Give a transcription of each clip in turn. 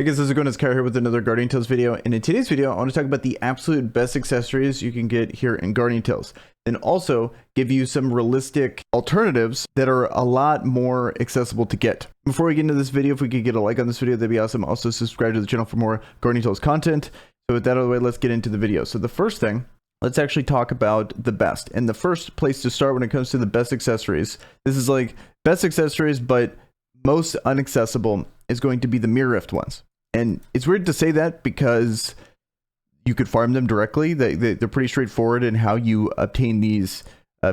Hey guys, how's it going? It's Kyle here with another Guardian Tales video, and in today's video I want to talk about the absolute best accessories you can get here in Guardian Tales, and also give you some realistic alternatives that are a lot more accessible to get. Before we get into this video, if we could get a like on this video, that'd be awesome. Also subscribe to the channel for more Guardian Tales content. So with that out of the way, let's get into the video. So the first thing, let's actually talk about the best, and the first place to start when it comes to the best accessories, this is like best accessories but most inaccessible, is going to be the Mirror Rift ones. And it's weird to say that because you could farm them directly. They're pretty straightforward in how you obtain these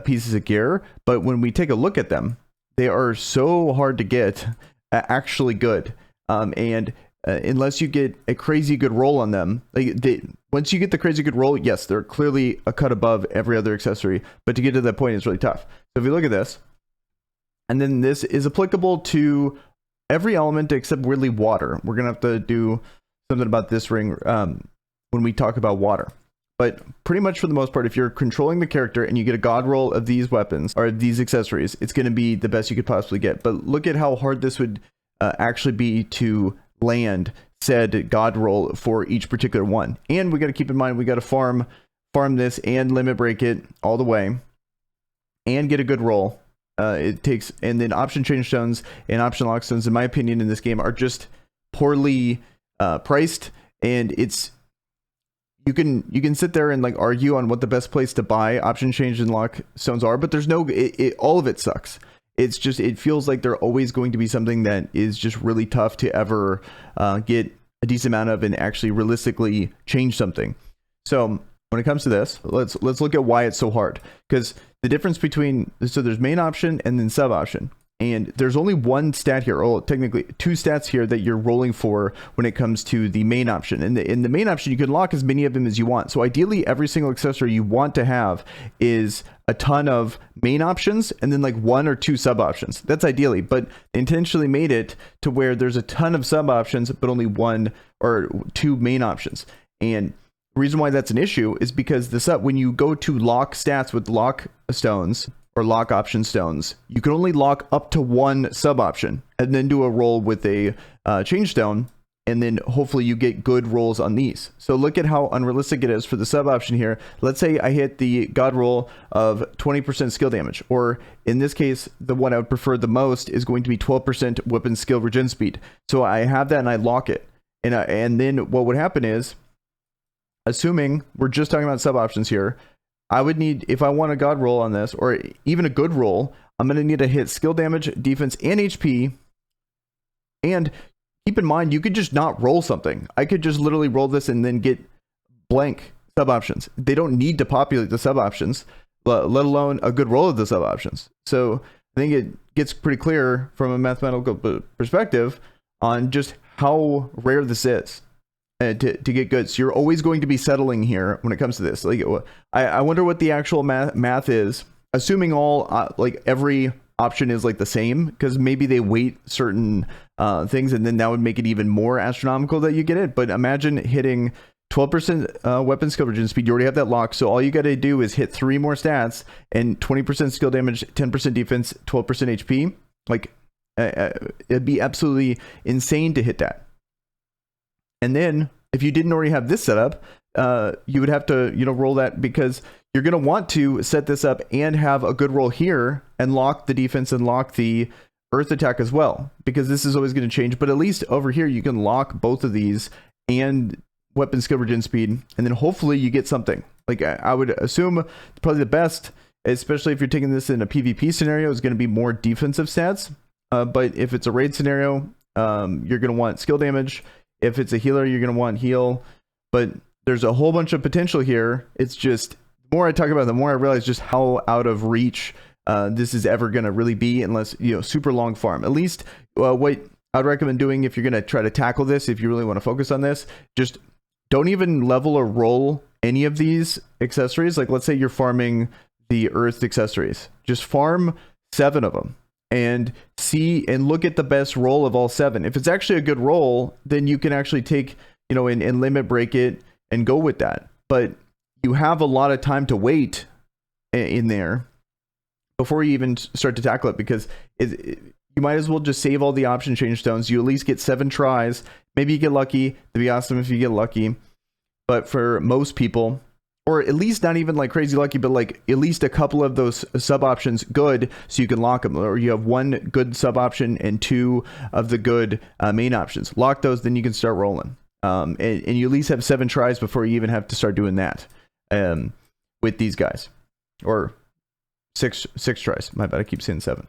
pieces of gear. But when we take a look at them, they are so hard to get, actually good. Unless you get a crazy good roll on them, once you get the crazy good roll, yes, they're clearly a cut above every other accessory. But to get to that point is really tough. So if you look at this, and then this is applicable to every element except weirdly water. We're gonna have to do something about this ring when we talk about water. But pretty much for the most part, if you're controlling the character and you get a god roll of these weapons or these accessories, it's going to be the best you could possibly get. But look at how hard this would actually be to land said god roll for each particular one. And we got to keep in mind, we got to farm this and limit break it all the way and get a good roll. It takes, and then option change stones and option lock stones, in my opinion, in this game are just poorly priced, and it's you can sit there and like argue on what the best place to buy option change and lock stones are, but there's no all of it sucks. It's just, it feels like they're always going to be something that is just really tough to ever get a decent amount of and actually realistically change something. So when it comes to this, let's look at why it's so hard. Because the difference between, so there's main option and then sub option, and there's only one stat here, or technically two stats here that you're rolling for when it comes to the main option. And in the main option, you can lock as many of them as you want. So ideally, every single accessory you want to have is a ton of main options and then like one or two sub options. That's ideally, but they intentionally made it to where there's a ton of sub options, but only one or two main options. And the reason why that's an issue is because when you go to lock stats with lock stones or lock option stones, you can only lock up to one sub option and then do a roll with a change stone, and then hopefully you get good rolls on these. So look at how unrealistic it is for the sub option here. Let's say I hit the god roll of 20% skill damage, or in this case, the one I would prefer the most is going to be 12% weapon skill regen speed. So I have that and I lock it, and then what would happen is, assuming we're just talking about sub options here, I would need, if I want a god roll on this, or even a good roll, I'm going to need to hit skill damage, defense, and HP. And keep in mind, you could just not roll something. I could just literally roll this and then get blank sub options. They don't need to populate the sub options, let alone a good roll of the sub options. So I think it gets pretty clear from a mathematical perspective on just how rare this is. To get good. So you're always going to be settling here when it comes to this. Like, I wonder what the actual math is, assuming all like every option is like the same, because maybe they weight certain things, and then that would make it even more astronomical that you get it. But imagine hitting 12% weapon skill regen speed. You already have that lock, so all you got to do is hit 3 more stats and 20% skill damage, 10% defense, 12% HP. Like, it'd be absolutely insane to hit that. And then if you didn't already have this set up, you would have to, roll that, because you're going to want to set this up and have a good roll here and lock the defense and lock the earth attack as well, because this is always going to change. But at least over here, you can lock both of these and weapon skill regen speed, and then hopefully you get something. Like, I would assume probably the best, especially if you're taking this in a PvP scenario, is going to be more defensive stats. But if it's a raid scenario, you're going to want skill damage. If it's a healer, you're going to want heal. But there's a whole bunch of potential here. It's just, the more I talk about it, the more I realize just how out of reach this is ever going to really be, unless, super long farm. At least what I'd recommend doing if you're going to try to tackle this, if you really want to focus on this, just don't even level or roll any of these accessories. Like, let's say you're farming the earth accessories. Just farm 7 of them. And see and look at the best roll of all 7. If it's actually a good roll, then you can actually take, and limit break it and go with that. But you have a lot of time to wait in there before you even start to tackle it, because you might as well just save all the option change stones. You at least get 7 tries Maybe you get lucky. It'd be awesome if you get lucky. But for most people, or at least not even like crazy lucky, but like at least a couple of those sub options good, so you can lock them. Or you have one good sub option and 2 of the good main options. Lock those, then you can start rolling. And you at least have 7 tries before you even have to start doing that with these guys. Or six tries. My bad, I keep saying 7.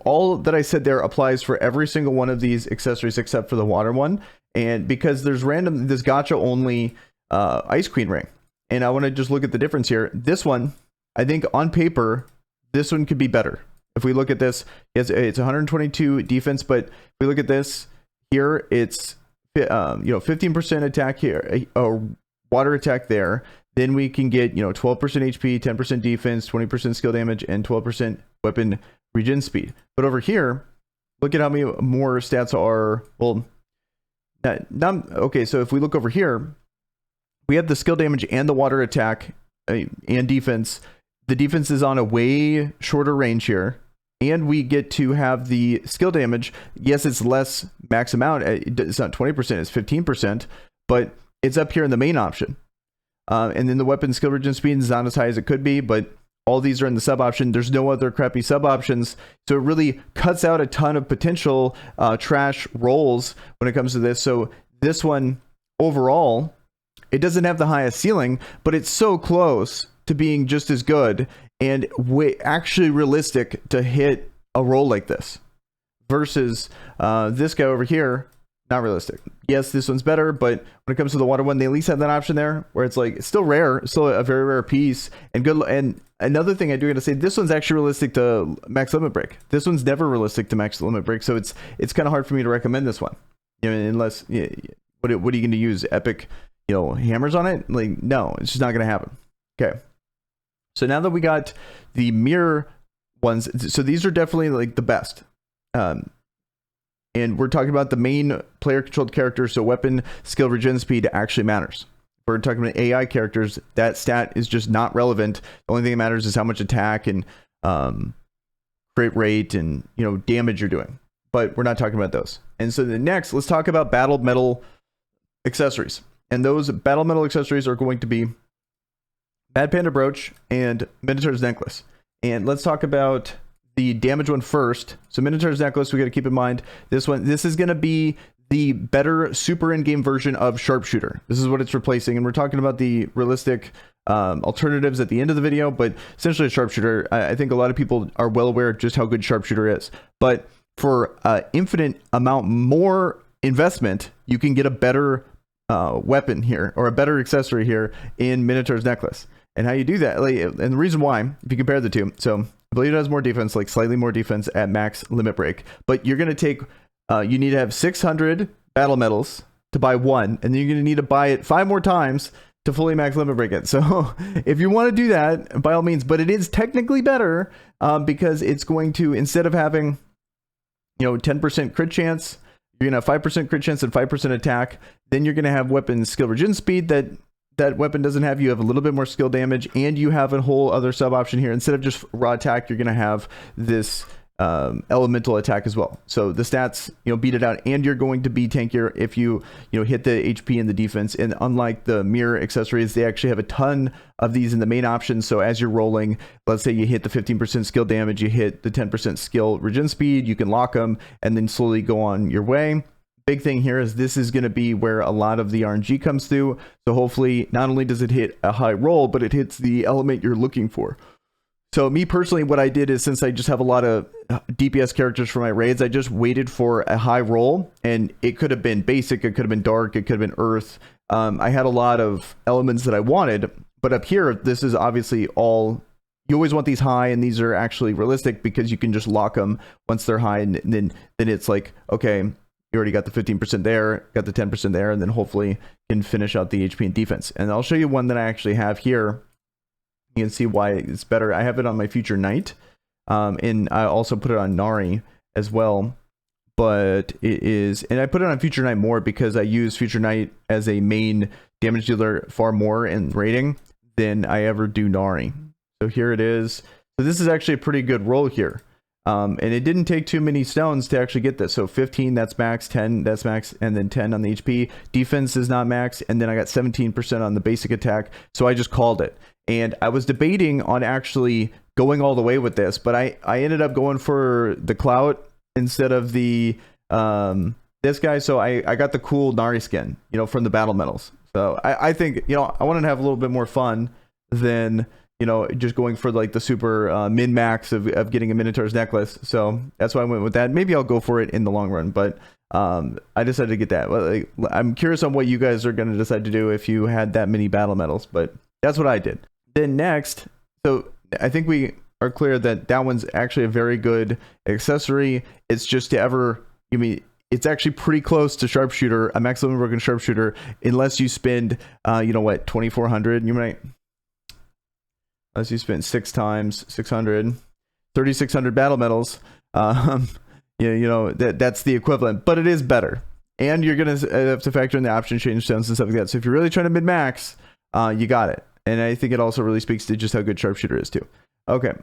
All that I said there applies for every single one of these accessories except for the water one. And because there's this gacha only Ice Queen ring. And I want to just look at the difference here. This one, I think on paper, this one could be better. If we look at this, it's 122 defense, but if we look at this here, it's 15% attack here, water attack there. Then we can get 12% HP, 10% defense, 20% skill damage, and 12% weapon regen speed. But over here, look at how many more stats are. Well, okay. So if we look over here, we have the skill damage and the water attack and defense. The defense is on a way shorter range here. And we get to have the skill damage. Yes, it's less max amount. It's not 20%, it's 15%. But it's up here in the main option. And then the weapon skill regen speed is not as high as it could be. But all these are in the sub option. There's no other crappy sub options. So it really cuts out a ton of potential trash rolls when it comes to this. So this one overall, it doesn't have the highest ceiling, but it's so close to being just as good and actually realistic to hit a roll like this versus this guy over here. Not realistic. Yes, this one's better, but when it comes to the water one, they at least have that option there where it's like, it's still rare, it's still a very rare piece and good. And another thing I do got to say, this one's actually realistic to max limit break. This one's never realistic to max limit break. So it's kind of hard for me to recommend this one, unless what are you going to use? Epic hammers on it? Like, no, it's just not gonna happen. Okay, so now that we got the mirror ones, so these are definitely like the best, and we're talking about the main player controlled characters, so weapon skill regen speed actually matters. We're talking about AI characters, that stat is just not relevant. The only thing that matters is how much attack and crit rate and damage you're doing, but we're not talking about those. And so the next, let's talk about battle metal accessories. And those battle metal accessories are going to be Bad Panda Brooch and Minotaur's Necklace. And let's talk about the damage one first. So Minotaur's Necklace, we got to keep in mind this one. This is going to be the better super in-game version of Sharpshooter. This is what it's replacing. And we're talking about the realistic alternatives at the end of the video. But essentially, Sharpshooter, I think a lot of people are well aware of just how good Sharpshooter is. But for infinite amount more investment, you can get a better weapon here, or a better accessory here in Minotaur's Necklace. And how you do that, and the reason why, if you compare the two, so I believe it has more defense, like slightly more defense at max limit break, but you're going to take you need to have 600 battle medals to buy one, and then you're going to need to buy it 5 more times to fully max limit break it. So if you want to do that, by all means, but it is technically better because it's going to, instead of having 10% crit chance, you're going to have 5% crit chance and 5% attack. Then you're going to have weapon skill regen speed that weapon doesn't have. You have a little bit more skill damage, and you have a whole other sub option here. Instead of just raw attack, you're going to have this elemental attack as well. So the stats, beat it out, and you're going to be tankier if you hit the HP and the defense. And unlike the mirror accessories, they actually have a ton of these in the main options. So as you're rolling, let's say you hit the 15% skill damage, you hit the 10% skill regen speed, you can lock them and then slowly go on your way. Big thing here is this is going to be where a lot of the RNG comes through. So hopefully not only does it hit a high roll, but it hits the element you're looking for. So me personally, what I did is, since I just have a lot of DPS characters for my raids, I just waited for a high roll, and it could have been basic, it could have been dark, it could have been earth. I had a lot of elements that I wanted, but up here, this is obviously all, you always want these high, and these are actually realistic because you can just lock them once they're high, and then it's like, okay, you already got the 15% there, got the 10% there, and then hopefully can finish out the HP and defense. And I'll show you one that I actually have here. You can see why it's better. I have it on my Future Knight, and I also put it on Nari as well. But it is, and I put it on Future Knight more because I use Future Knight as a main damage dealer far more in raiding than I ever do Nari. So here it is. So this is actually a pretty good roll here. And it didn't take too many stones to actually get this. So 15, that's max, 10, that's max, and then 10 on the HP. Defense is not max, and then I got 17% on the basic attack. So I just called it. And I was debating on actually going all the way with this, but I ended up going for the clout instead of the this guy. So I got the cool Nari skin, you know, from the battle medals. So I think, you know, I wanted to have a little bit more fun than, you know, just going for like the super min-max of getting a Minotaur's necklace. So that's why I went with that. Maybe I'll go for it in the long run, but I decided to get that. Like, I'm curious on what you guys are going to decide to do if you had that many battle medals, but that's what I did. Then next, so I think we are clear that that one's actually a very good accessory. It's just to ever, I mean, it's actually pretty close to sharpshooter, a max limit broken sharpshooter, unless you spend, you know what, 2,400. You might, unless you spend 6 times 600, 3,600 battle medals. You know that's the equivalent, but it is better. And you're gonna have to factor in the option change stones and stuff like that. So if you're really trying to mid max, you got it. And I think it also really speaks to just how good sharpshooter is too. Okay.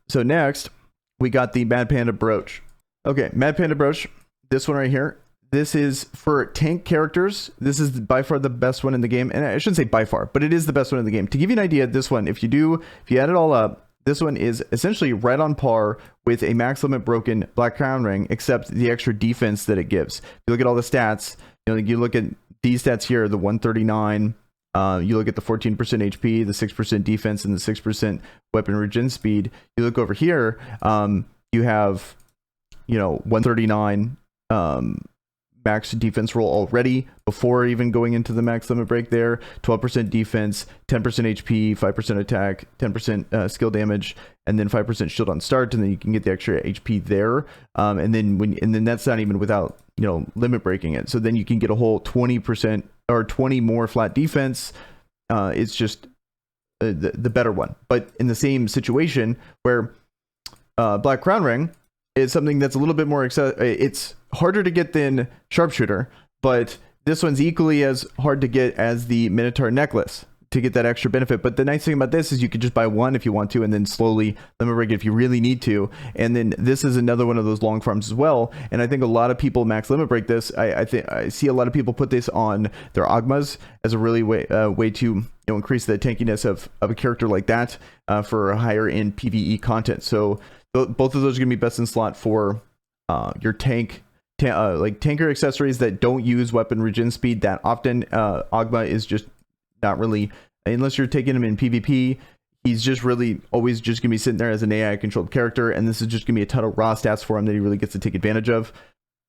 So next, we got the Mad Panda Brooch. Okay, Mad Panda Brooch. This one right here. This is for tank characters. This is by far the best one in the game. And I shouldn't say by far, but it is the best one in the game. To give you an idea, this one, if you add it all up, this one is essentially right on par with a max limit broken Black Crown Ring, except the extra defense that it gives. If you look at all the stats, you know, you look at these stats here, the 139, you look at the 14% HP, the 6% defense, and the 6% weapon regen speed. You look over here, you have, you know, 139 max defense roll already before even going into the max limit break there. 12% defense, 10% HP, 5% attack, 10% skill damage, and then 5% shield on start, and then you can get the extra HP there. And then that's not even without, you know, limit breaking it. So then you can get a whole 20% or 20 more flat defense. It's just the better one. But in the same situation where Black Crown Ring is something that's a little bit more it's harder to get than sharpshooter, but this one's equally as hard to get as the Minotaur necklace to get that extra benefit. But the nice thing about this is you could just buy one if you want to, and then slowly limit break it if you really need to. And then this is another one of those long farms as well. And I think a lot of people max limit break this. I think I see a lot of people put this on their Agmas as a really way to, you know, increase the tankiness of a character like that for higher end PvE content. So both of those are gonna be best in slot for your like tanker accessories that don't use weapon regen speed that often. Agma is just not really, unless you're taking him in PvP, he's just really always just gonna be sitting there as an AI controlled character, and this is just gonna be a ton of raw stats for him that he really gets to take advantage of.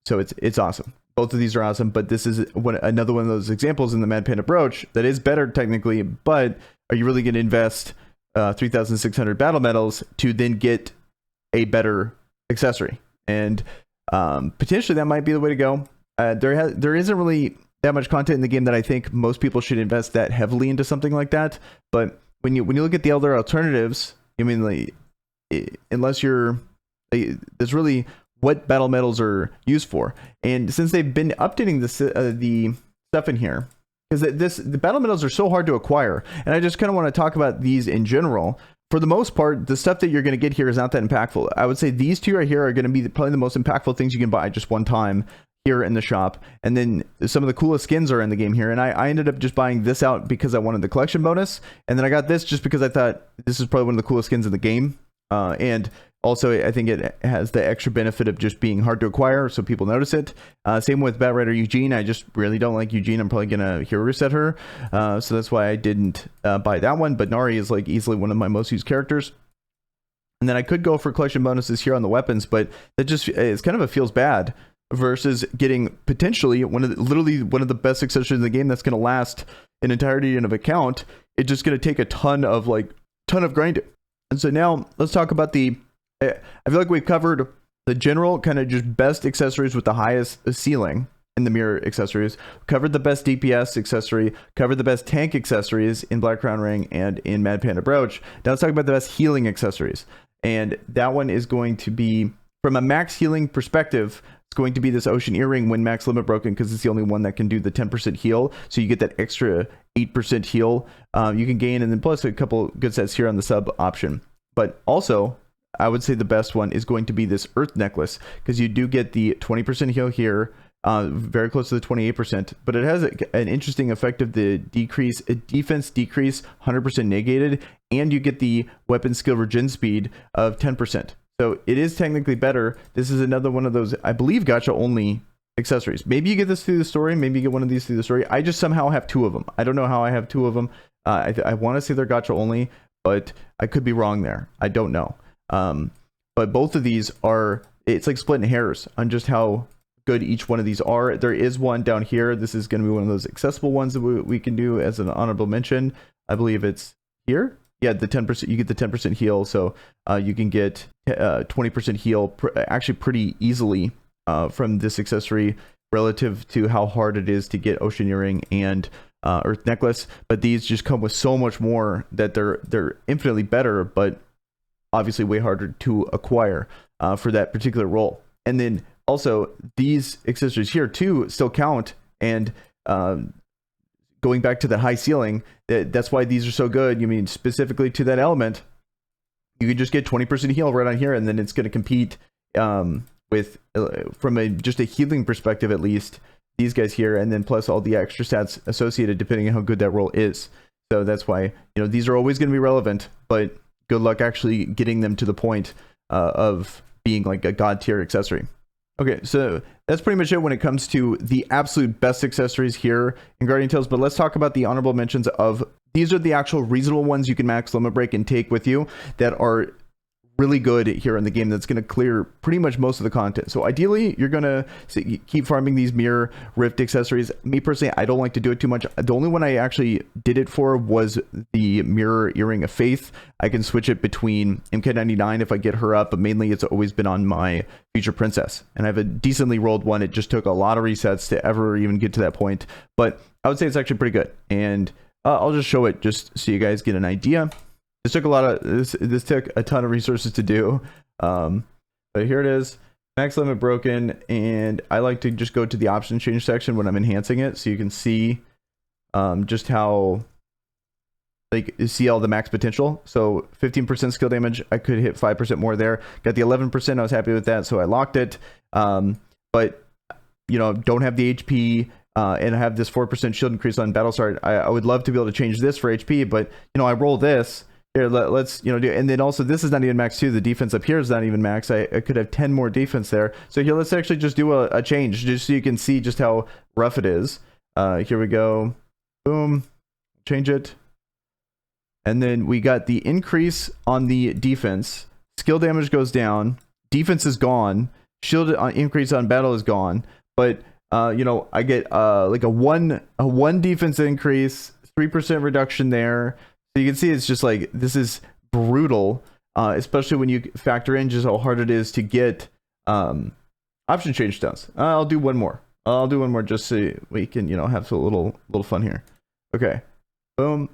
So it's awesome. Both of these are awesome, but this is another one of those examples in the Mad Panda Brooch that is better technically, but are you really gonna invest 3,600 battle medals to then get a better accessory? And potentially that might be the way to go. There isn't really that much content in the game that I think most people should invest that heavily into something like that. But when you look at the other alternatives, I mean, like, unless you're there's really what battle medals are used for. And since they've been updating the stuff in here, because the battle medals are so hard to acquire, and I just kind of want to talk about these in general. For the most part, the stuff that you're going to get here is not that impactful. I would say these two right here are going to be probably the most impactful things you can buy just one time here in the shop. And then some of the coolest skins are in the game here. And I ended up just buying this out because I wanted the collection bonus. And then I got this just because I thought this is probably one of the coolest skins in the game. And also, I think it has the extra benefit of just being hard to acquire, so people notice it. Same with Batrider Eugene. I just really don't like Eugene. I'm probably going to hero reset her. So that's why I didn't buy that one. But Nari is like easily one of my most used characters. And then I could go for collection bonuses here on the weapons, but that just it's kind of a feels bad versus getting potentially literally one of the best accessories in the game that's going to last an entirety of an account. It's just going to take a ton of grinding. And so now let's talk about I feel like we've covered the general kind of just best accessories with the highest ceiling in the mirror accessories, covered the best DPS accessory, covered the best tank accessories in Black Crown Ring and in Mad Panda Brooch. Now let's talk about the best healing accessories. And that one is going to be, from a max healing perspective, it's going to be this Ocean Earring when max limit broken, because it's the only one that can do the 10% heal. So you get that extra 8% heal you can gain, and then plus a couple good sets here on the sub option. But also, I would say the best one is going to be this Earth necklace, because you do get the 20% heal here, very close to the 28%, but it has an interesting effect of the defense decrease 100% negated, and you get the weapon skill regen speed of 10%. So it is technically better. This is another one of those, I believe, gacha only accessories. Maybe you get this through the story, maybe you get one of these through the story. I just somehow have two of them. I don't know how I have two of them. I want to say they're gacha only, but I could be wrong there. I don't know. But both of these are, it's like splitting hairs on just how good each one of these are. There is one down here. This is going to be one of those accessible ones that we can do as an honorable mention. I believe it's here. Yeah, the 10%, you get the 10% heal. So you can get 20% heal actually pretty easily from this accessory relative to how hard it is to get Ocean Earring and Earth Necklace. But these just come with so much more that they're infinitely better, but obviously way harder to acquire for that particular role. And then also these accessories here too still count, and going back to the high ceiling, that's why these are so good. You mean specifically to that element, you could just get 20% heal right on here, and then it's going to compete with from just a healing perspective, at least these guys here, and then plus all the extra stats associated depending on how good that role is. So that's why, these are always going to be relevant, but good luck actually getting them to the point of being like a god tier accessory. Okay, so that's pretty much it when it comes to the absolute best accessories here in Guardian Tales, but let's talk about the honorable mentions of, these are the actual reasonable ones you can max limit break and take with you that are really good here in the game, that's going to clear pretty much most of the content. So ideally, you're going to keep farming these mirror rift accessories. Me personally, I don't like to do it too much. The only one I actually did it for was the mirror earring of faith. I can switch it between MK99 if I get her up, but mainly it's always been on my future princess. And I have a decently rolled one. It just took a lot of resets to ever even get to that point, but I would say it's actually pretty good. And I'll just show it just so you guys get an idea. This took a lot of this took a ton of resources to do, but here it is, max limit broken. And I like to just go to the option change section when I'm enhancing it, so you can see just how, like, you see all the max potential. So 15% skill damage, I could hit 5% more there. Got the 11%, I was happy with that, so I locked it. But don't have the HP. And I have this 4% shield increase on battle start. I would love to be able to change this for HP, but I roll this. Here, let's do, and then also this is not even max too. The defense up here is not even max. I could have 10 more defense there. So here, let's actually just do a change, just so you can see just how rough it is. Here we go. Boom. Change it. And then we got the increase on the defense. Skill damage goes down. Defense is gone. Shield increase on battle is gone. But I get like a one defense increase, 3% reduction there. So you can see it's just like, this is brutal, especially when you factor in just how hard it is to get option change stones. I'll do one more. Just so we can, have a little fun here. Okay, boom.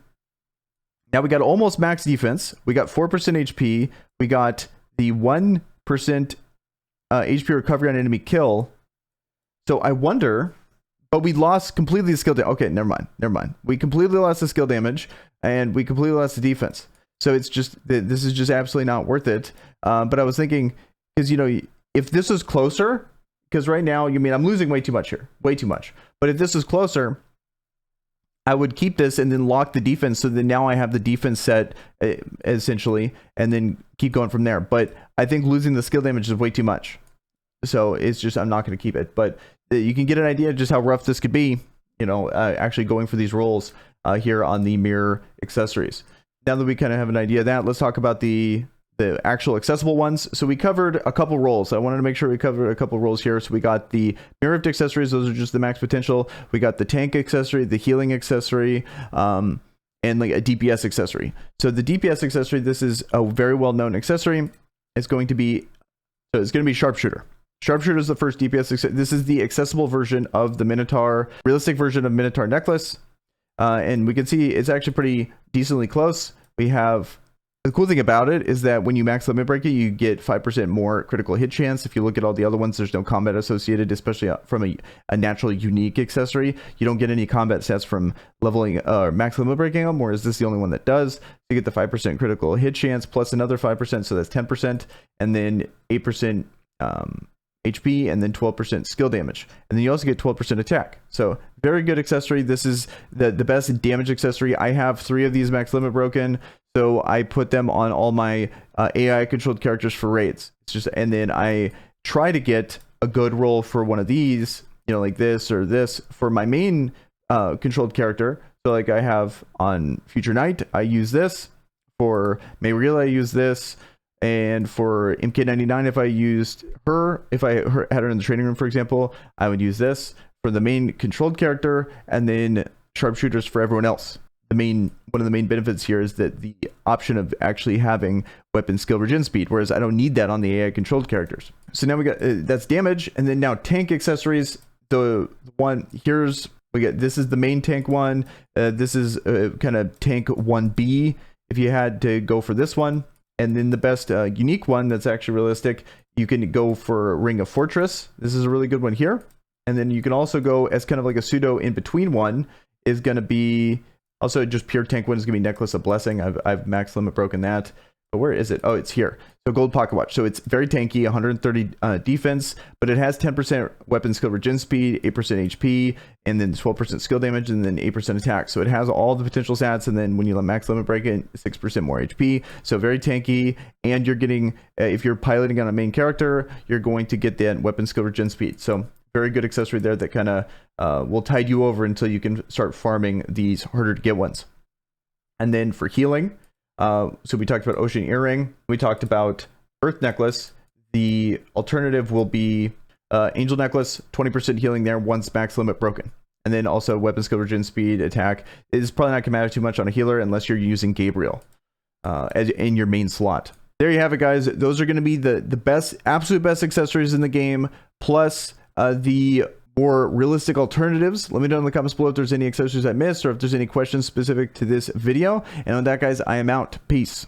Now we got almost max defense. We got 4% HP. We got the 1% HP recovery on enemy kill. So I wonder, but we lost completely the skill damage. Okay, never mind. We completely lost the skill damage, and we completely lost the defense. So it's just, this is just absolutely not worth it. But I was thinking, because, if this is closer, because right now, I'm losing way too much here. Way too much. But if this is closer, I would keep this and then lock the defense, so then now I have the defense set, essentially, and then keep going from there. But I think losing the skill damage is way too much. So it's just, I'm not going to keep it. But you can get an idea of just how rough this could be, actually going for these rolls here on the mirror accessories. Now that we kind of have an idea of that, let's talk about the actual accessible ones. So we covered a couple rolls. I wanted to make sure we covered a couple rolls here. So we got the mirror rift accessories. Those are just the max potential. We got the tank accessory, the healing accessory, and like a DPS accessory. So the DPS accessory, this is a very well-known accessory. It's going to be sharpshooter. Sharpshooter is the first DPS. This is the accessible version of the Minotaur, realistic version of Minotaur necklace. And we can see it's actually pretty decently close. We have The cool thing about it is that when you max limit break it, you get 5% more critical hit chance. If you look at all the other ones, there's no combat associated, especially from a natural unique accessory. You don't get any combat stats from leveling or max limit breaking them, or is this the only one that does? So you get the 5% critical hit chance plus another 5%, so that's 10%, and then 8% HP, and then 12% skill damage. And then you also get 12% attack. So very good accessory. This is the best damage accessory. I have 3 of these max limit broken. So I put them on all my AI controlled characters for raids. It's just, and then I try to get a good roll for one of these, you know, like this or this for my main controlled character. So like I have on Future Knight, I use this. For Mayrila, I use this. And for MK99, if I used her, if I had her in the training room, for example, I would use this for the main controlled character, and then sharpshooters for everyone else. One of the main benefits here is that the option of actually having weapon skill regen speed, whereas I don't need that on the AI controlled characters. So now we got that's damage, and then now tank accessories. The one here's this is the main tank one. This is kind of tank 1B if you had to go for this one. And then the best unique one that's actually realistic, you can go for Ring of Fortress. This is a really good one here. And then you can also go as kind of like a pseudo in between one is going to be also just pure tank one is going to be Necklace of Blessing. I've max limit broken that. But where is it? Oh, it's here. So Gold Pocket Watch. So it's very tanky, 130 defense, but it has 10% weapon skill regen speed, 8% HP, and then 12% skill damage, and then 8% attack. So it has all the potential stats, and then when you max limit break it, 6% more HP. So very tanky, and you're getting, if you're piloting on a main character, you're going to get that weapon skill regen speed. So very good accessory there that kind of will tide you over until you can start farming these harder to get ones. And then for healing, so we talked about Ocean Earring. We talked about Earth Necklace. The alternative will be Angel Necklace, 20% healing there once max limit broken. And then also weapon skill regen speed, attack. Is probably not going to matter too much on a healer unless you're using Gabriel in your main slot. There you have it, guys. Those are going to be the best, absolute best accessories in the game, plus the more realistic alternatives. Let me know in the comments below if there's any accessories I missed or if there's any questions specific to this video. And on that, guys, I am out. Peace.